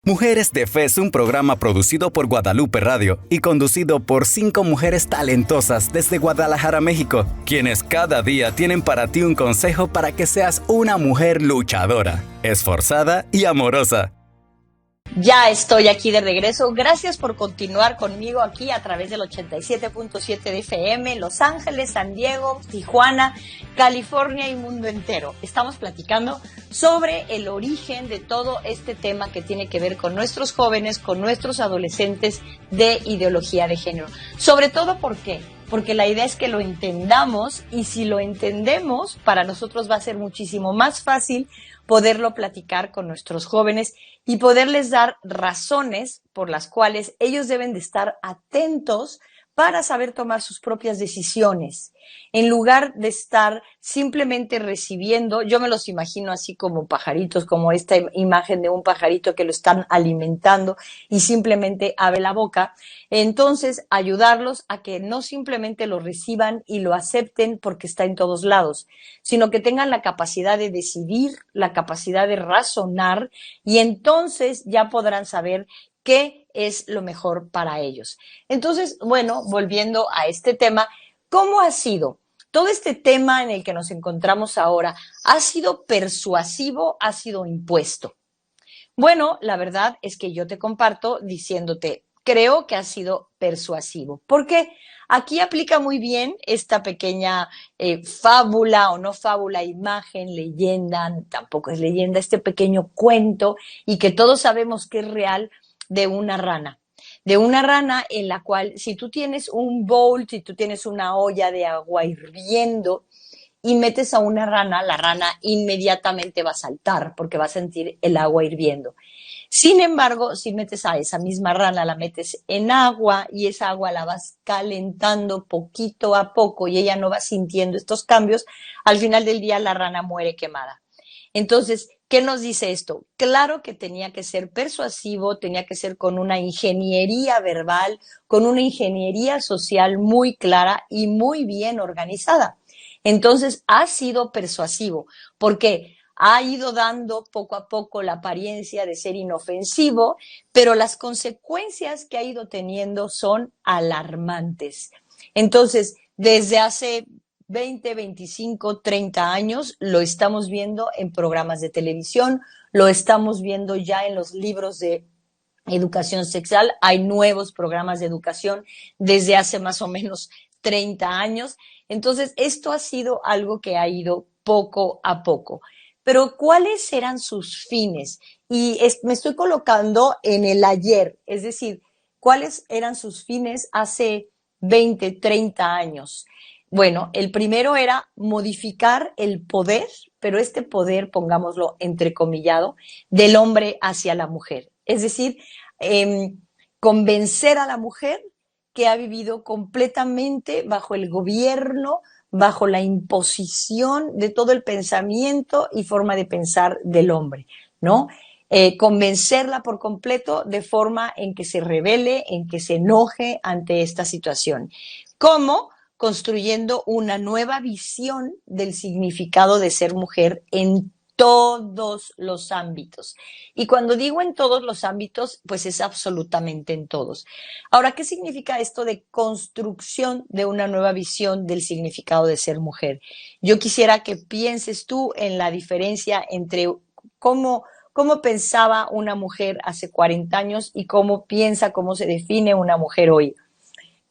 Mujeres de Fe es un programa producido por Guadalupe Radio y conducido por 5 mujeres talentosas desde Guadalajara, México, quienes cada día tienen para ti un consejo para que seas una mujer luchadora, esforzada y amorosa. Ya estoy aquí de regreso. Gracias por continuar conmigo aquí a través del 87.7 de FM, Los Ángeles, San Diego, Tijuana, California y mundo entero. Estamos platicando sobre el origen de todo este tema que tiene que ver con nuestros jóvenes, con nuestros adolescentes de ideología de género. Sobre todo, ¿por qué? Porque la idea es que lo entendamos, y si lo entendemos, para nosotros va a ser muchísimo más fácil poderlo platicar con nuestros jóvenes y poderles dar razones por las cuales ellos deben de estar atentos para saber tomar sus propias decisiones, en lugar de estar simplemente recibiendo. Yo me los imagino así como pajaritos, como esta imagen de un pajarito que lo están alimentando y simplemente abre la boca. Entonces, ayudarlos a que no simplemente lo reciban y lo acepten porque está en todos lados, sino que tengan la capacidad de decidir, la capacidad de razonar, y entonces ya podrán saber qué es lo mejor para ellos. Entonces, bueno, volviendo a este tema, ¿cómo ha sido? Todo este tema en el que nos encontramos ahora, ¿ha sido persuasivo? ¿Ha sido impuesto? Bueno, la verdad es que yo te comparto diciéndote, creo que ha sido persuasivo. ¿Por qué? Aquí aplica muy bien esta pequeña fábula o no fábula, imagen, leyenda, tampoco es leyenda, este pequeño cuento, y que todos sabemos que es real, de una rana en la cual, si tú tienes un bowl, si tú tienes una olla de agua hirviendo y metes a una rana, la rana inmediatamente va a saltar porque va a sentir el agua hirviendo. Sin embargo, si metes a esa misma rana, la metes en agua y esa agua la vas calentando poquito a poco y ella no va sintiendo estos cambios, al final del día la rana muere quemada. Entonces, ¿qué nos dice esto? Claro que tenía que ser persuasivo, tenía que ser con una ingeniería verbal, con una ingeniería social muy clara y muy bien organizada. Entonces, ha sido persuasivo, porque ha ido dando poco a poco la apariencia de ser inofensivo, pero las consecuencias que ha ido teniendo son alarmantes. Entonces, desde hace 20, 25, 30 años, lo estamos viendo en programas de televisión, lo estamos viendo ya en los libros de educación sexual. Hay nuevos programas de educación desde hace más o menos 30 años. Entonces, esto ha sido algo que ha ido poco a poco. Pero, ¿cuáles eran sus fines? Y me estoy colocando en el ayer, es decir, ¿cuáles eran sus fines hace 20, 30 años? Bueno, el primero era modificar el poder, pero este poder, pongámoslo entrecomillado, del hombre hacia la mujer. Es decir, convencer a la mujer que ha vivido completamente bajo el gobierno, bajo la imposición de todo el pensamiento y forma de pensar del hombre, ¿no? Convencerla por completo de forma en que se rebele, en que se enoje ante esta situación. ¿Cómo? Construyendo una nueva visión del significado de ser mujer en todos los ámbitos. Y cuando digo en todos los ámbitos, pues es absolutamente en todos. Ahora, ¿qué significa esto de construcción de una nueva visión del significado de ser mujer? Yo quisiera que pienses tú en la diferencia entre cómo pensaba una mujer hace 40 años y cómo se define una mujer hoy.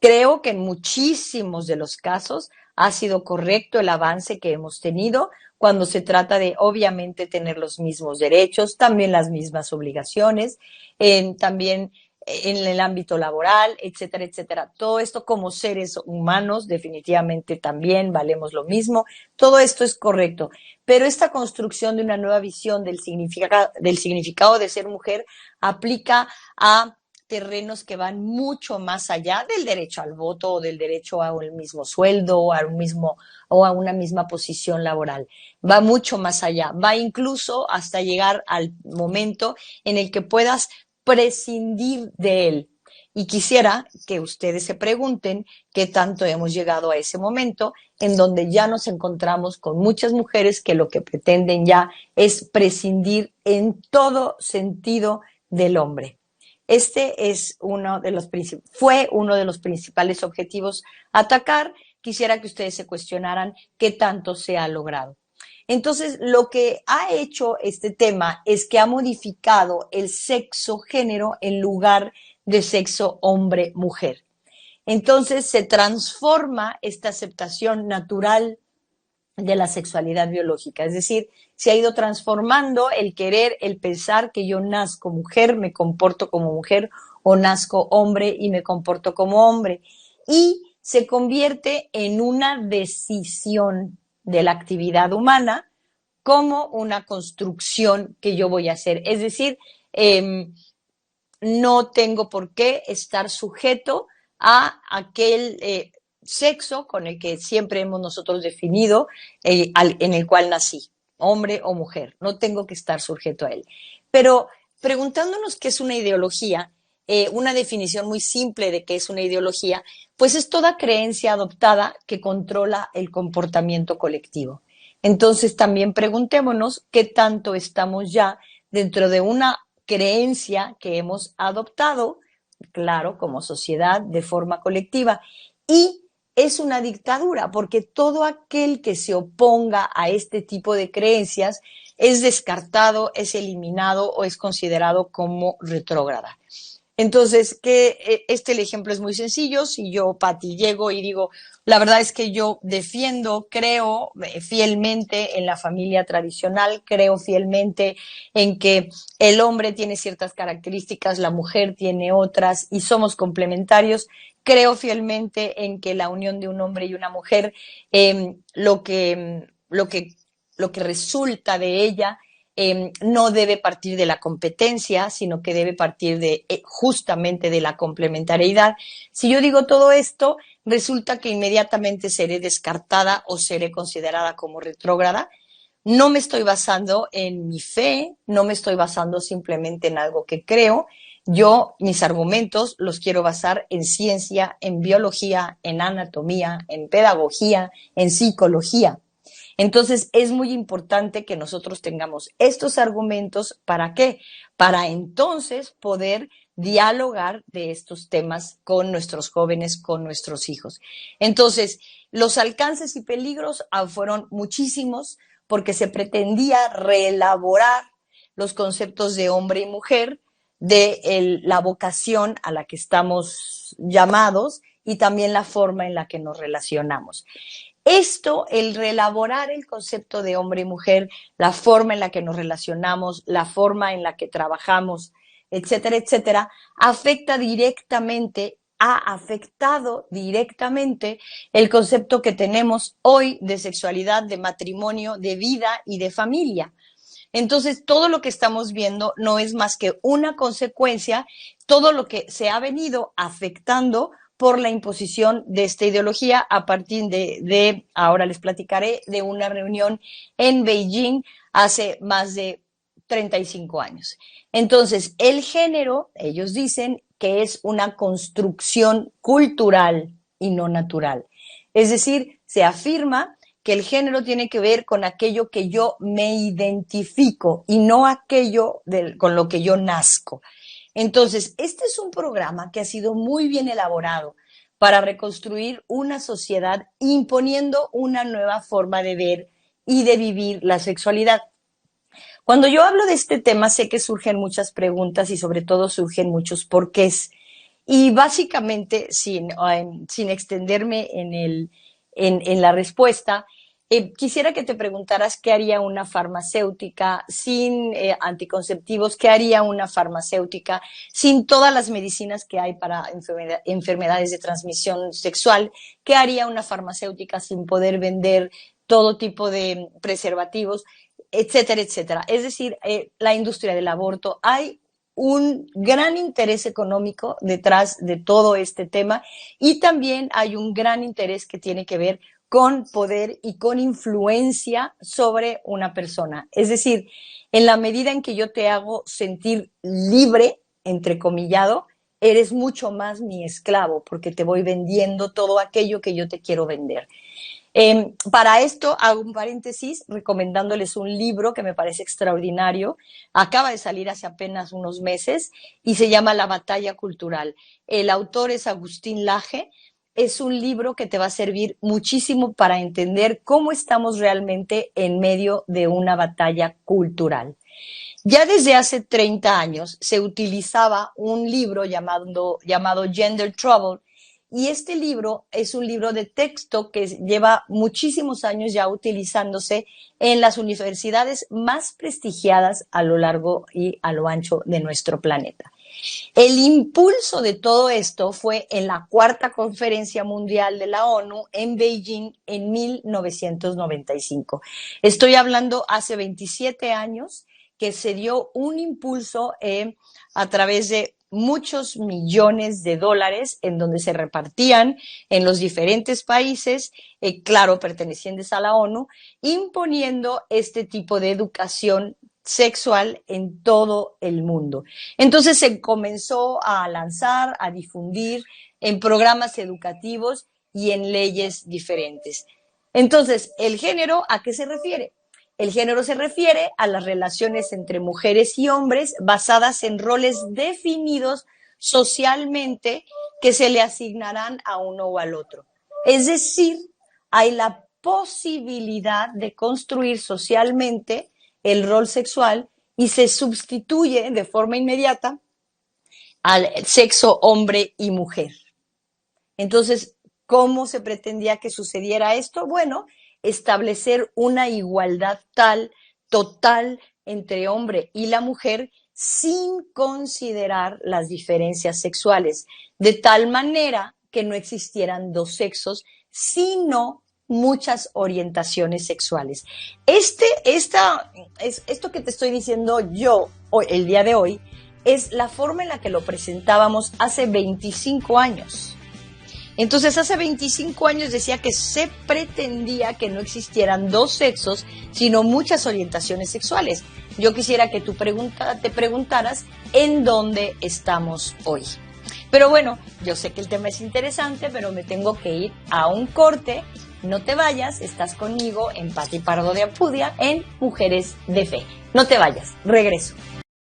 Creo que en muchísimos de los casos ha sido correcto el avance que hemos tenido cuando se trata de, obviamente, tener los mismos derechos, también las mismas obligaciones, también en el ámbito laboral, etcétera, etcétera. Todo esto como seres humanos definitivamente también valemos lo mismo. Todo esto es correcto. Pero esta construcción de una nueva visión del significado de ser mujer aplica a terrenos que van mucho más allá del derecho al voto o del derecho a un mismo sueldo o a una misma posición laboral. Va mucho más allá, va incluso hasta llegar al momento en el que puedas prescindir de él. Y quisiera que ustedes se pregunten qué tanto hemos llegado a ese momento en donde ya nos encontramos con muchas mujeres que lo que pretenden ya es prescindir en todo sentido del hombre. Este es fue uno de los principales objetivos a atacar. Quisiera que ustedes se cuestionaran qué tanto se ha logrado. Entonces, lo que ha hecho este tema es que ha modificado el sexo-género en lugar de sexo hombre-mujer. Entonces, se transforma esta aceptación natural de la sexualidad biológica. Es decir, se ha ido transformando el querer, el pensar que yo nazco mujer, me comporto como mujer, o nazco hombre y me comporto como hombre. Y se convierte en una decisión de la actividad humana como una construcción que yo voy a hacer. Es decir, no tengo por qué estar sujeto a aquel sexo con el que siempre hemos nosotros definido, en el cual nací, hombre o mujer. No tengo que estar sujeto a él. Pero preguntándonos qué es una ideología, una definición muy simple de qué es una ideología, pues es toda creencia adoptada que controla el comportamiento colectivo. Entonces también preguntémonos qué tanto estamos ya dentro de una creencia que hemos adoptado, claro, como sociedad, de forma colectiva. Y es una dictadura, porque todo aquel que se oponga a este tipo de creencias es descartado, es eliminado o es considerado como retrógrada. Entonces, el ejemplo es muy sencillo. Si yo, Pati, llego y digo, la verdad es que yo defiendo, creo fielmente en la familia tradicional, creo fielmente en que el hombre tiene ciertas características, la mujer tiene otras y somos complementarios. Creo fielmente en que la unión de un hombre y una mujer, lo que resulta de ella, no debe partir de la competencia, sino que debe partir justamente de la complementariedad. Si yo digo todo esto, resulta que inmediatamente seré descartada o seré considerada como retrógrada. No me estoy basando en mi fe, no me estoy basando simplemente en algo que creo. Yo, mis argumentos los quiero basar en ciencia, en biología, en anatomía, en pedagogía, en psicología. Entonces, es muy importante que nosotros tengamos estos argumentos. ¿Para qué? Para entonces poder dialogar de estos temas con nuestros jóvenes, con nuestros hijos. Entonces, los alcances y peligros fueron muchísimos porque se pretendía reelaborar los conceptos de hombre y mujer, de la vocación a la que estamos llamados y también la forma en la que nos relacionamos. Esto, el reelaborar el concepto de hombre y mujer, la forma en la que nos relacionamos, la forma en la que trabajamos, etcétera, etcétera, ha afectado directamente el concepto que tenemos hoy de sexualidad, de matrimonio, de vida y de familia. Entonces, todo lo que estamos viendo no es más que una consecuencia, todo lo que se ha venido afectando por la imposición de esta ideología a partir ahora les platicaré, de una reunión en Beijing hace más de 35 años. Entonces, el género, ellos dicen que es una construcción cultural y no natural. Es decir, se afirma que el género tiene que ver con aquello que yo me identifico y no aquello con lo que yo nazco. Entonces, este es un programa que ha sido muy bien elaborado para reconstruir una sociedad imponiendo una nueva forma de ver y de vivir la sexualidad. Cuando yo hablo de este tema, sé que surgen muchas preguntas y sobre todo surgen muchos porqués. Y básicamente, sin extenderme en la respuesta, quisiera que te preguntaras qué haría una farmacéutica sin anticonceptivos, qué haría una farmacéutica sin todas las medicinas que hay para enfermedades de transmisión sexual, qué haría una farmacéutica sin poder vender todo tipo de preservativos, etcétera, etcétera. Es decir, la industria del aborto, hay un gran interés económico detrás de todo este tema y también hay un gran interés que tiene que ver con poder y con influencia sobre una persona. Es decir, en la medida en que yo te hago sentir libre, entrecomillado, eres mucho más mi esclavo porque te voy vendiendo todo aquello que yo te quiero vender. Para esto hago un paréntesis recomendándoles un libro que me parece extraordinario. Acaba de salir hace apenas unos meses y se llama La batalla cultural. El autor es Agustín Laje. Es un libro que te va a servir muchísimo para entender cómo estamos realmente en medio de una batalla cultural. Ya desde hace 30 años se utilizaba un libro llamado Gender Trouble, y este libro es un libro de texto que lleva muchísimos años ya utilizándose en las universidades más prestigiadas a lo largo y a lo ancho de nuestro planeta. El impulso de todo esto fue en la Cuarta Conferencia Mundial de la ONU en Beijing en 1995. Estoy hablando hace 27 años que se dio un impulso a través de muchos millones de dólares en donde se repartían en los diferentes países, claro, pertenecientes a la ONU, imponiendo este tipo de educación sexual en todo el mundo. Entonces se comenzó a lanzar, a difundir en programas educativos y en leyes diferentes. Entonces, ¿el género a qué se refiere? El género se refiere a las relaciones entre mujeres y hombres basadas en roles definidos socialmente que se le asignarán a uno o al otro. Es decir, hay la posibilidad de construir socialmente el rol sexual y se sustituye de forma inmediata al sexo hombre y mujer. Entonces, ¿cómo se pretendía que sucediera esto? Bueno, establecer una igualdad total entre hombre y la mujer sin considerar las diferencias sexuales, de tal manera que no existieran dos sexos, sino muchas orientaciones sexuales. Esto que te estoy diciendo yo el día de hoy es la forma en la que lo presentábamos hace 25 años. Entonces, hace 25 años decía que se pretendía que no existieran dos sexos, sino muchas orientaciones sexuales. Yo quisiera que tú te preguntaras en dónde estamos hoy. Pero bueno, yo sé que el tema es interesante, pero me tengo que ir a un corte. No te vayas, estás conmigo en Pati Pardo de Apudia en Mujeres de Fe. No te vayas, regreso.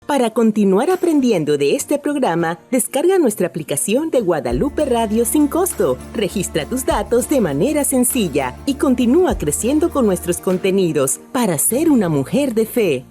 Para continuar aprendiendo de este programa, descarga nuestra aplicación de Guadalupe Radio sin costo. Registra tus datos de manera sencilla y continúa creciendo con nuestros contenidos para ser una mujer de fe.